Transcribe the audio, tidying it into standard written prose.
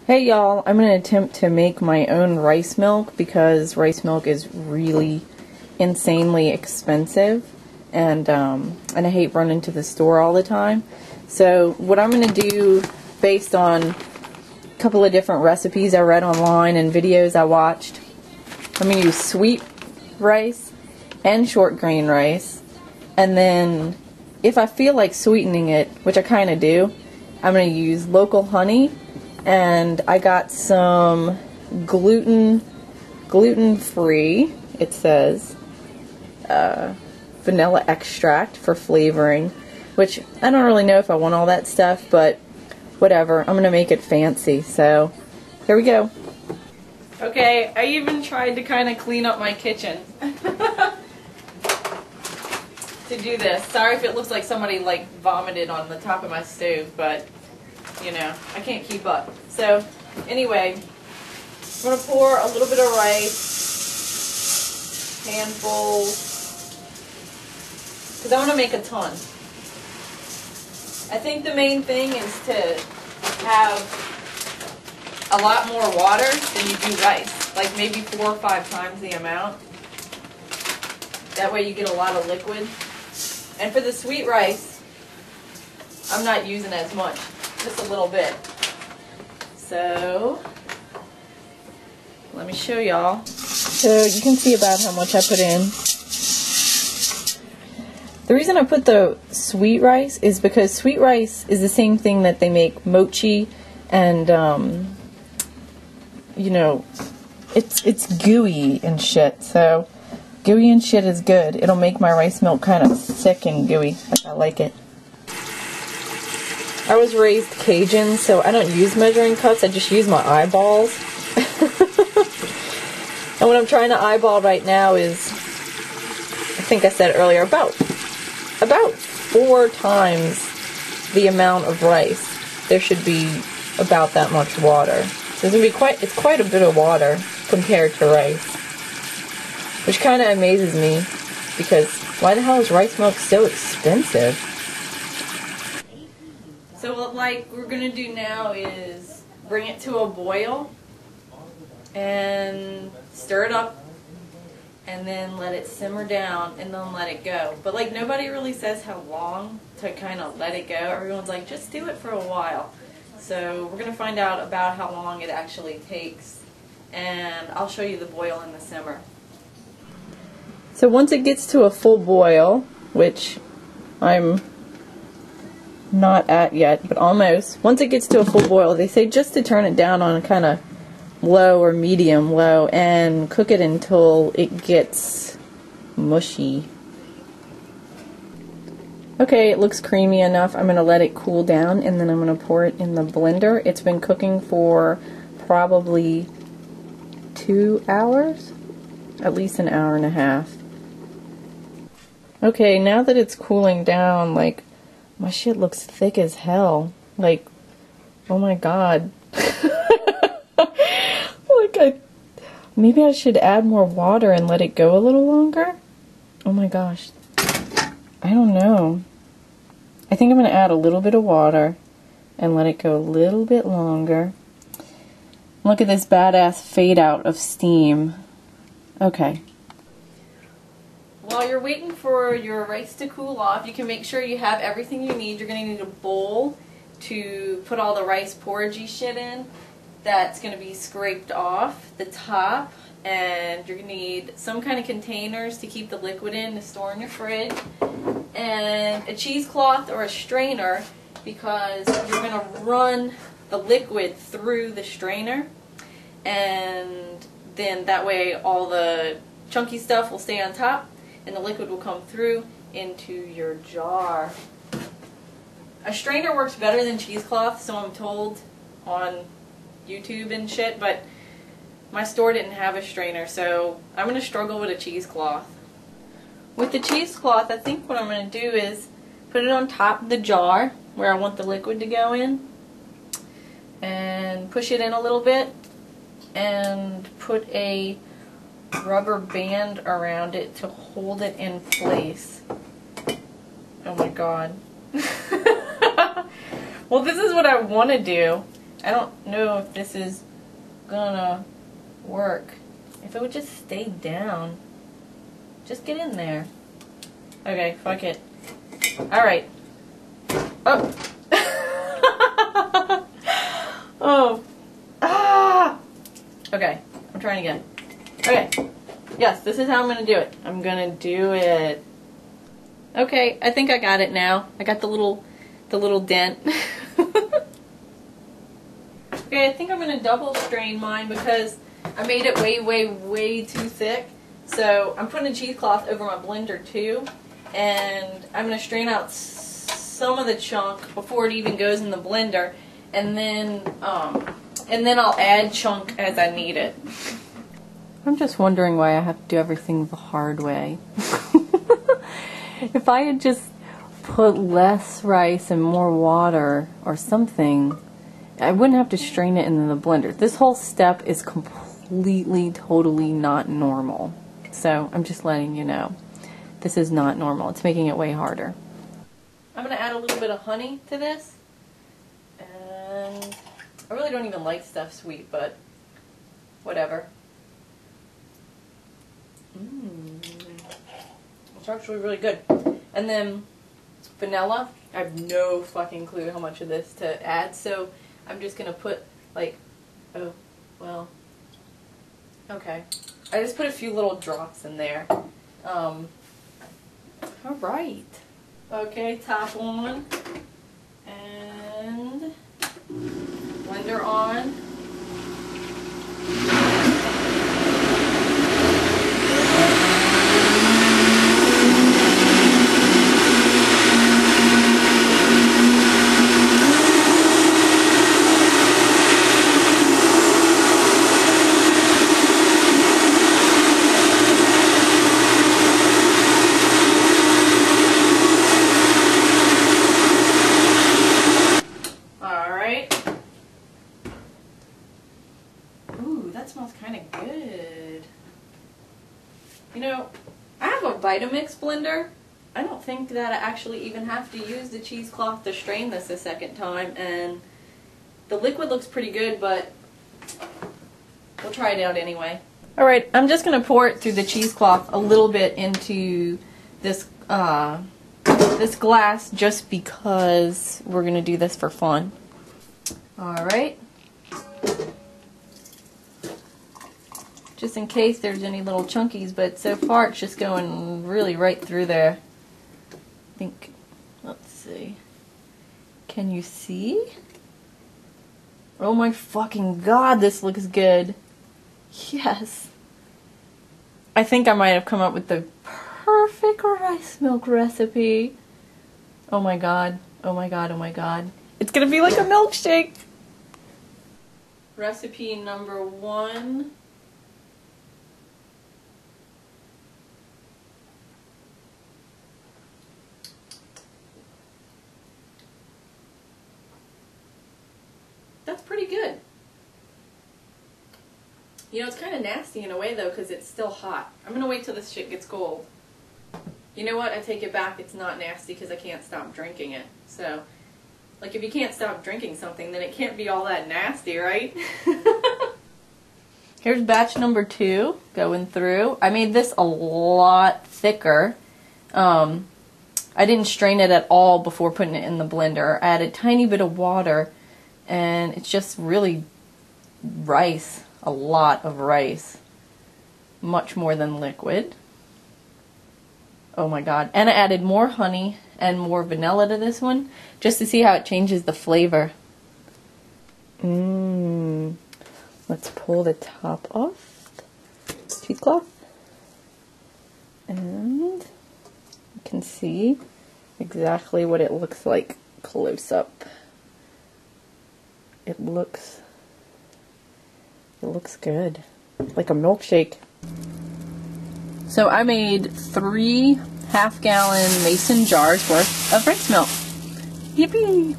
Hey y'all, I'm going to attempt to make my own rice milk because rice milk is really insanely expensive and I hate running to the store all the time. So what I'm going to do, based on a couple of different recipes I read online and videos I watched, I'm going to use sweet rice and short grain rice, and then if I feel like sweetening it, which I kind of do, I'm going to use local honey. And I got some gluten-free, it says, vanilla extract for flavoring, which I don't really know if I want all that stuff, but whatever. I'm going to make it fancy, so here we go. Okay, I even tried to kind of clean up my kitchen to do this. Sorry if it looks like somebody like vomited on the top of my stove, but you know, I can't keep up. So, anyway, I'm going to pour a little bit of rice, handfuls, because I want to make a ton. I think the main thing is to have a lot more water than you do rice, like maybe 4 or 5 times the amount. That way you get a lot of liquid. And for the sweet rice, I'm not using as much. Just a little bit. So, let me show y'all. So, you can see about how much I put in. The reason I put the sweet rice is because sweet rice is the same thing that they make mochi and, you know, it's gooey and shit. So, gooey and shit is good. It'll make my rice milk kind of thick and gooey. I like it. I was raised Cajun, so I don't use measuring cups, I just use my eyeballs. And what I'm trying to eyeball right now is, I think I said earlier, about 4 times the amount of rice. There should be about that much water. So it's quite a bit of water compared to rice. Which kind of amazes me, because why the hell is rice milk so expensive? So what we're going to do now is bring it to a boil and stir it up and then let it simmer down and then let it go. But like nobody really says how long to kind of let it go. Everyone's like, just do it for a while. So we're going to find out about how long it actually takes, and I'll show you the boil and the simmer. So once it gets to a full boil, which I'm not at yet, but almost. Once it gets to a full boil, they say just to turn it down on a kind of low or medium low and cook it until it gets mushy. Okay, it looks creamy enough. I'm going to let it cool down and then I'm going to pour it in the blender. It's been cooking for probably 2 hours, at least an hour and a half. Okay, now that it's cooling down, like, my shit looks thick as hell. Like, oh my god. Maybe I should add more water and let it go a little longer? Oh my gosh. I don't know. I think I'm going to add a little bit of water and let it go a little bit longer. Look at this badass fade out of steam. Okay. While you're waiting for your rice to cool off, you can make sure you have everything you need. You're going to need a bowl to put all the rice porridgey shit in. That's going to be scraped off the top. And you're going to need some kind of containers to keep the liquid in to store in your fridge. And a cheesecloth or a strainer, because you're going to run the liquid through the strainer. And then that way all the chunky stuff will stay on top, and the liquid will come through into your jar. A strainer works better than cheesecloth, so I'm told on YouTube and shit, but my store didn't have a strainer, so I'm going to struggle with a cheesecloth. With the cheesecloth, I think what I'm going to do is put it on top of the jar where I want the liquid to go in, and push it in a little bit, and put a rubber band around it to hold it in place. Oh my god. Well, this is what I want to do. I don't know if this is gonna work. If it would just stay down. Just get in there. Okay, fuck it. Alright. Oh. Oh. Ah! Okay, I'm trying again. Okay. Yes, this is how I'm gonna do it. I'm gonna do it. Okay, I think I got it now. I got the little dent. Okay, I think I'm gonna double strain mine because I made it way too thick. So I'm putting a cheesecloth over my blender too, and I'm gonna strain out some of the chunk before it even goes in the blender, and then I'll add chunk as I need it. I'm just wondering why I have to do everything the hard way. If I had just put less rice and more water or something, I wouldn't have to strain it in the blender. This whole step is completely, totally not normal. So I'm just letting you know. This is not normal. It's making it way harder. I'm going to add a little bit of honey to this. And I really don't even like stuff sweet, but whatever. It's actually really good. And then vanilla. I have no fucking clue how much of this to add, so I'm just going to put like, oh, well, okay. I just put a few little drops in there. Alright. Okay, top on. And blender on. That smells kind of good. You know, I have a Vitamix blender. I don't think that I actually even have to use the cheesecloth to strain this a second time, and the liquid looks pretty good, but we'll try it out anyway. Alright, I'm just going to pour it through the cheesecloth a little bit into this this glass just because we're going to do this for fun. Alright. Just in case there's any little chunkies, but so far it's just going really right through there. I think, let's see. Can you see? Oh my fucking god, this looks good. Yes. I think I might have come up with the perfect rice milk recipe. Oh my god, oh my god, oh my god. It's gonna be like a milkshake. Recipe number 1. That's pretty good. You know, it's kind of nasty in a way though because it's still hot. I'm going to wait till this shit gets cold. You know what? I take it back. It's not nasty because I can't stop drinking it. So, like if you can't stop drinking something, then it can't be all that nasty, right? Here's batch number 2 going through. I made this a lot thicker. I didn't strain it at all before putting it in the blender. I added a tiny bit of water. And it's just really rice, a lot of rice, much more than liquid. Oh my god. And I added more honey and more vanilla to this one, just to see how it changes the flavor. Let's pull the top off, cheesecloth, and you can see exactly what it looks like close up. It looks good, like a milkshake. So I made 3 half-gallon mason jars worth of rice milk. Yippee!